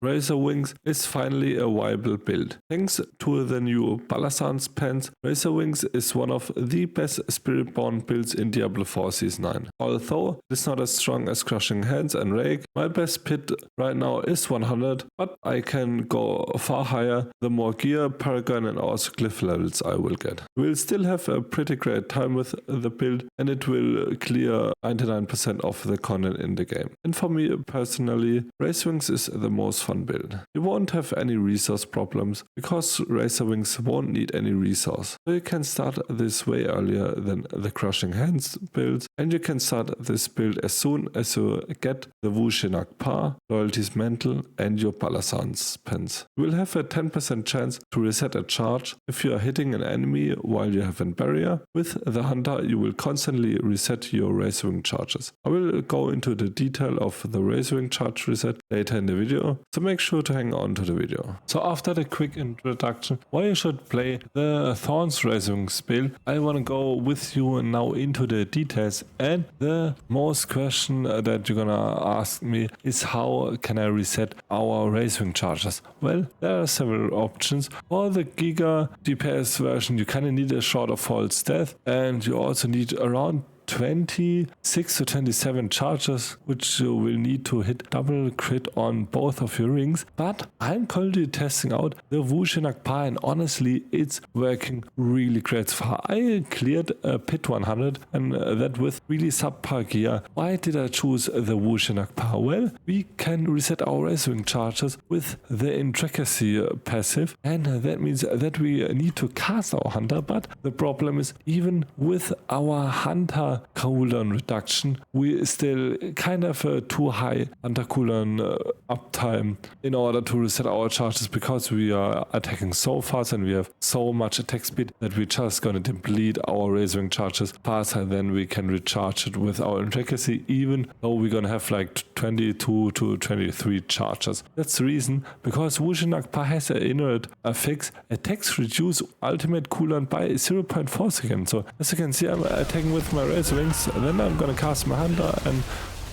Razor Wings is finally a viable build. Thanks to the new Balazans pants, Razor Wings is one of the best Spiritborn builds in Diablo 4 Season 9. Although it is not as strong as Crushing Hands and Rake, my best pit right now is 100, but I can go far higher the more gear, Paragon and also Glyph levels I will get. We'll still have a pretty great time with the build, and it will clear 99% of the content in the game. And for me personally, Razor Wings is the most fun build. You won't have any resource problems because Razor Wings won't need any resource. So you can start this way earlier than the Crushing Hands builds, and you can start this build as soon as you get the Wushinak Pa, Loyalty's Mantle and your Balazans pants. You will have a 10% chance to reset a charge if you are hitting an enemy while you have a barrier. With the Hunter you will constantly reset your Razor Wing charges. I will go into the detail of the Razor Wing charge reset later in the video, so make sure to hang on to the video. So after the quick introduction why you should play the Thorns Razor Wings build, I want to go with you now into the details, and the most question that you're gonna ask me is how can I reset our Razor Wing charges. Well, there are several options. For the Giga DPS version you kinda need a shorter false death, and you also need around 26 to 27 charges, which you will need to hit double crit on both of your rings. But I'm currently testing out the Wushinak Pa, and honestly it's working really great so far. I cleared a pit 100 and that with really subpar gear. Why did I choose the Wushinak Pa? Well, we can reset our Razor Wing charges with the intricacy passive, and that means that we need to cast our Hunter, but the problem is even with our Hunter cooldown reduction, we still kind of too high Hunter cooldown uptime in order to reset our charges, because we are attacking so fast and we have so much attack speed that we're just gonna deplete our Razor Wing charges faster than we can recharge it with our intricacy, even though we're gonna have like 22 to 23 charges. That's the reason, because Wushinak Pa has an inherent fix. Attacks reduce ultimate cooldown by 0.4 seconds. So as you can see, I'm attacking with my Razor Wings, then I'm gonna cast my Hunter, and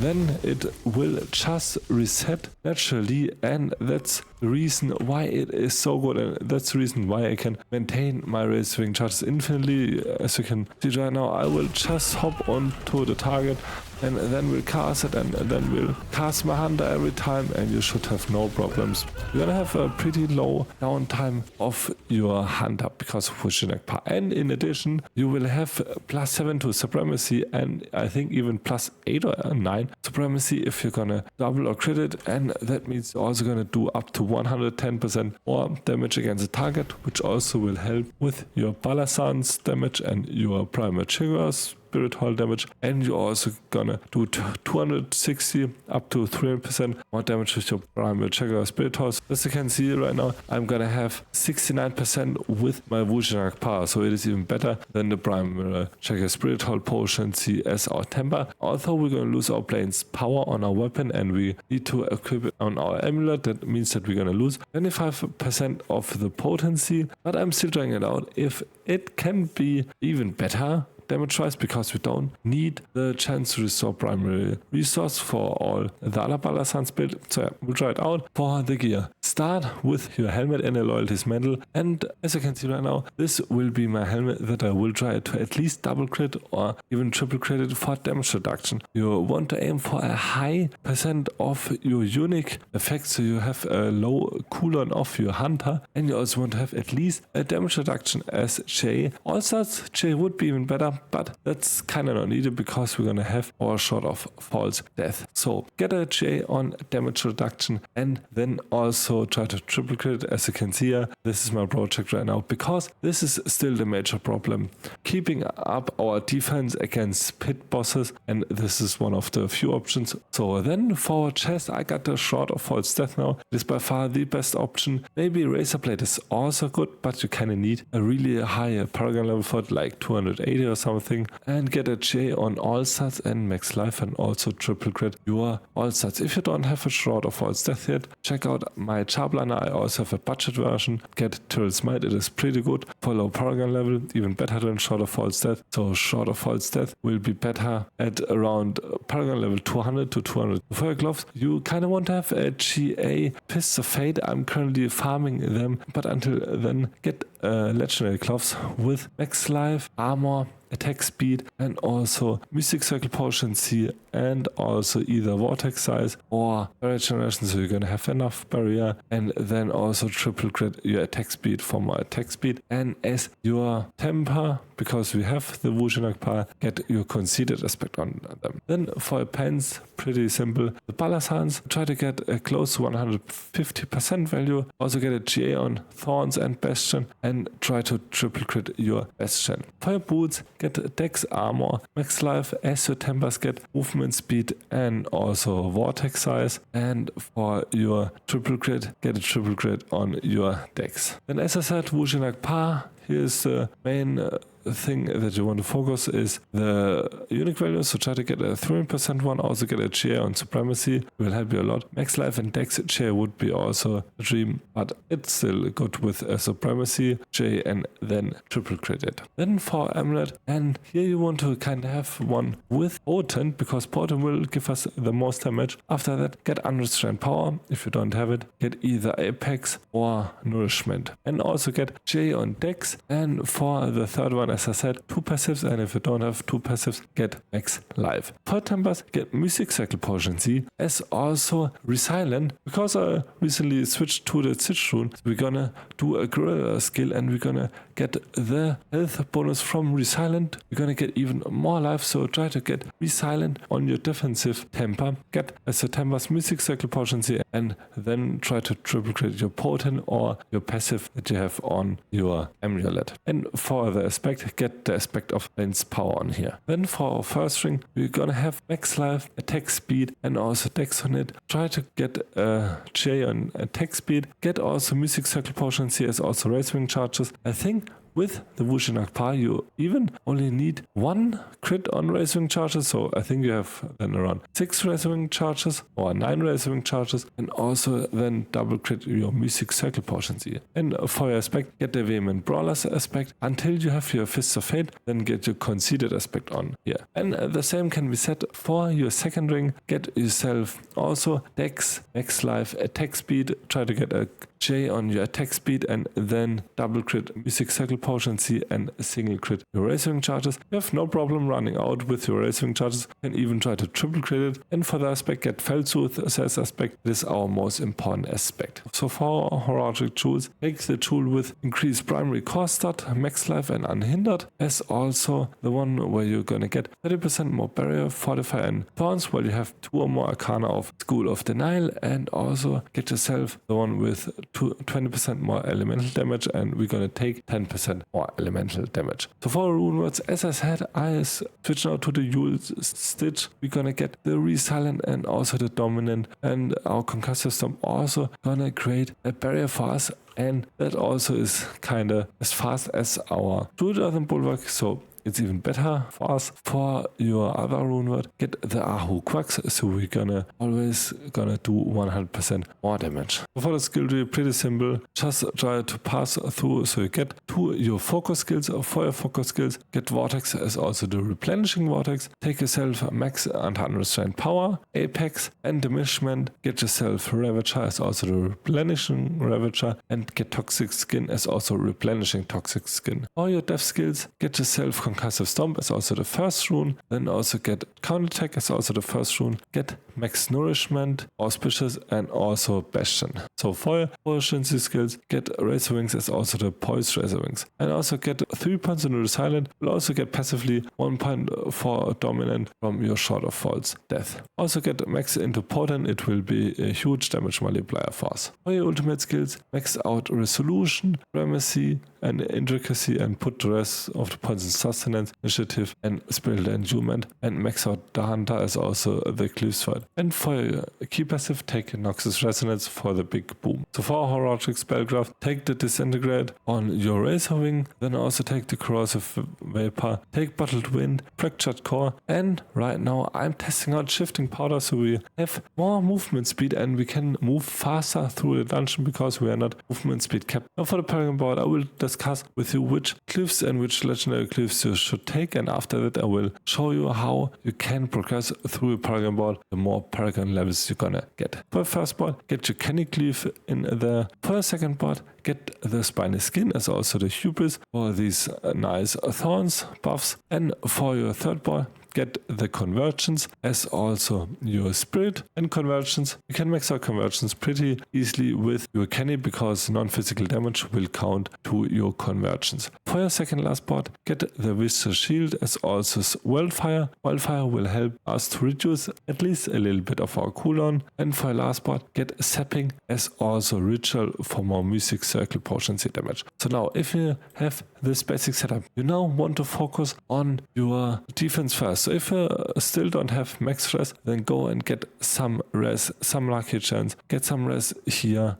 then it will just reset naturally, and that's the reason why it is so good, and that's the reason why I can maintain my Razor Wing charges infinitely. As you can see right now, I will just hop onto the target and then we'll cast it, and then we'll cast my Hunter every time, and you should have no problems. You're gonna have a pretty low downtime of your Hunter because of Wushinak Pa, and in addition you will have +7 to Supremacy, and I think even +8 or 9 Supremacy if you're gonna double or crit it, and that means you're also gonna do up to 110% more damage against the target, which also will help with your Balazans damage and your Primal Triggers Spirit Hall damage, and you're also gonna do 260 up to 300% more damage with your Primal Checker Spirit Halls. As you can see right now, I'm gonna have 69% with my Wushinak Pa, so it is even better than the Primal Checker Spirit Hall potion CS or Temper. Although we're gonna lose our Plane's power on our weapon and we need to equip it on our amulet, that means that we're gonna lose 25% of the potency, but I'm still trying it out if it can be even better damage-wise, because we don't need the chance to restore primary resource for all the other Balazans build. So yeah, we'll try it out. For the gear, start with your helmet and a Loyalty's Mantle, and as you can see right now, this will be my helmet that I will try to at least double crit or even triple crit it for damage reduction. You want to aim for a high percent of your unique effects, so you have a low cooldown of your Hunter, and you also want to have at least a damage reduction as J. Also, J would be even better, but that's kind of not needed because we're gonna have our shot of false death. So get a J on damage reduction, and then also try to triple crit. As you can see here, this is my project right now, because this is still the major problem, keeping up our defense against pit bosses, and this is one of the few options. So then for chest, I got the shot of false death now. It is by far the best option. Maybe Razorblade is also good, but you kind of need a really high Paragon level for it, like 280 or something. something and get a J on all stats and max life and also triple crit your all stats. If you don't have a Shroud of False Death yet, check out my Charbliner. I also have a budget version. Get Tyrell Smite, it is pretty good for low Paragon level, even better than Shroud of False Death. So Shroud of False Death will be better at around Paragon level 200 to 200. For your gloves, you kind of want to have a GA Fists of Fate. I'm currently farming them, but until then, get legendary gloves with max life, armor, attack speed, and also Mystic Circle Potion C, and also either vortex size or barrier generation, so you're gonna have enough barrier, and then also triple crit your attack speed for more attack speed. And as your temper, because we have the Wujinakpa, get your conceited aspect on them. Then for your pants, pretty simple. The Balazans, try to get a close to 150% value, also get a GA on Thorns and Bastion, and try to triple crit your Bastion. For your boots, get Dex armor, max life, as your tempers get movement speed and also vortex size. And for your triple crit, get a triple crit on your Dex. Then as I said, Wujinakpa, here's the main thing that you want to focus is the unique value, so try to get a 3% one, also get a GA on Supremacy, will help you a lot. Max life and Dex GA would be also a dream, but it's still good with a Supremacy GA and then triple crit it. Then for Amulet, and here you want to kind of have one with Potent, because Potent will give us the most damage. After that, get Unrestrained Power. If you don't have it, get either Apex or Nourishment, and also get GA on Dex. And for the third one, as I said, 2 passives, and if you don't have 2 passives, get max life. For tempers, get Mystic Circle Potion C, as also Resilient, because I recently switched to the Siege rune. So we're gonna do a Gorilla skill and we're gonna get the health bonus from Resilient. We're gonna get even more life, so try to get Resilient on your defensive temper. Get as a temper's Mystic Circle Potion C, and then try to triple crit your Potent or your passive that you have on your amulet. And for the aspect, get the aspect of Lens Power on here. Then for our first ring, we're gonna have max life, attack speed, and also Dex on it. Try to get a J on attack speed. Get also Mystic Circle Potion C, as also Razewing charges. I think with the Wujinakpa, you even only need 1 crit on Razewing charges, so I think you have then around 6 Razewing charges or 9 Razewing charges, and also then double crit your Mystic Circle Potions here. And for your aspect, get the Vehement Brawlers aspect until you have your Fists of Fate, then get your Conceited aspect on here. And the same can be said for your second ring. Get yourself also Dex, max life, attack speed, try to get a J on your attack speed, and then double crit Mystic Circle Potion C and single crit your Razewing charges. You have no problem running out with your Razewing charges, and even try to triple crit it. And for the aspect, get Feltooth as aspect. This is our most important aspect. So for Horadric Jewels, take the jewel with increased primary core stat, max life, and unhindered, as also the one where you're gonna get 30% more barrier, fortify, and thorns, while you have 2 or more arcana of School of Denial, and also get yourself the one with 20% more elemental damage, and we're gonna take 10% more elemental damage. So for Runewords, as I said, I switch now to the Yule Stitch. We're gonna get the Resilient and also the Dominant, and our Concussive Storm also gonna create a barrier for us, and that also is kinda as fast as our Druid Earthen Bulwark, so it's even better for us. For your other Runeword, get the Ahu Quacks, so we're always gonna do 100% more damage. For the skill tree, pretty simple. Just try to pass through, so you get to your focus skills. For your focus skills, get Vortex as also the replenishing Vortex. Take yourself max and unrestrained power, Apex, and diminishment. Get yourself Ravager as also the replenishing Ravager, and get Toxic Skin as also replenishing Toxic Skin. For your death skills, get yourself Concussive Stomp as also the first rune, then also get Counterattack as also the first rune, get Max Nourishment, Auspicious, and also Bastion. So for your proficiency skills, get Razor Wings as also the Poised Razor Wings, and also get 3 points on the Resilient. Will also get passively 1 point for Dominant from your Shroud of False Death. Also get Max into Potent, it will be a huge damage multiplier for us. For your ultimate skills, max out Resolution, Supremacy, and Intricacy, and put the rest of the points in Resonance, Initiative, and Spirit Endowment, and max out the Hunter as also the Cleave Sword. And for your key passive, take Noxious Resonance for the big boom. So for Horadric Spellcraft, take the Disintegrate on your Razor Wing, then also take the Corrosive Vapor, take Bottled Wind, Fractured Core, and right now I'm testing out Shifting Powder so we have more movement speed and we can move faster through the dungeon because we are not movement speed capped. Now for the Paragon Board, I will discuss with you which cleaves and which legendary cleaves you should take, and after that I will show you how you can progress through the Paragon Board the more Paragon levels you're gonna get. For the first board, get your Canny Cleave in there. For the second board, get the Spiny Skin as also the Hubris for these nice thorns buffs, and for your third board, get the Convergence as also your Spirit and Convergence. You can max out Convergence pretty easily with your Canny because non-physical damage will count to your Convergence. For your second last board, get the Whisper Shield as also Wildfire. Wildfire will help us to reduce at least a little bit of our cooldown. And for your last board, get Zapping as also Ritual for more Music Circle potency damage. So now if you have this basic setup, you now want to focus on your defense first. So if you still don't have max res, then go and get some res, some lucky chance, get some res here,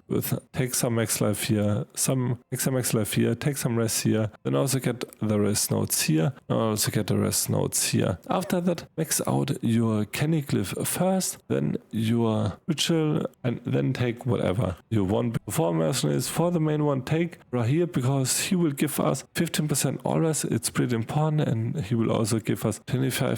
take some max life here, take some max life here, take some res here, then also get the res nodes here, and also get the res nodes here. After that, max out your Canny Glyph first, then your ritual, and then take whatever you want. For mercenaries, for the main one, take Rahir because he will give us 15% always, it's pretty important, and he will also give us 25%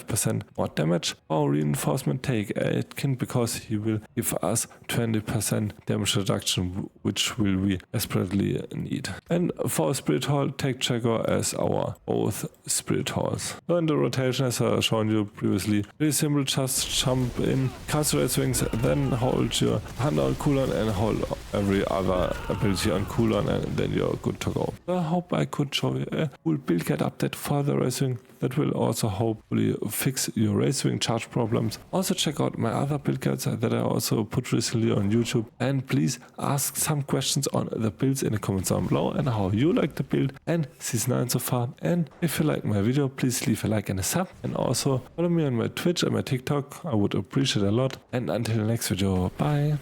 more damage. For reinforcement, take Aitken because he will give us 20% damage reduction, which will we desperately need. And for Spirit Hall, take Jaguar as our both Spirit Halls. So in the rotation, as I shown you previously, pretty simple, just jump in, cast Razor Wings, then hold your hand on cooldown and hold every other ability on cooldown, and then you're good to go. So I hope I could show you a cool build guide update for the Razor Wing that will also hopefully fix your Razor Wing charge problems. Also check out my other build guides that I also put recently on YouTube, and please ask some questions on the builds in the comments down below and how you like the build and Season 9 so far. And if you like my video, please leave a like and a sub, and also follow me on my Twitch and my TikTok. I would appreciate a lot. And until the next video, bye.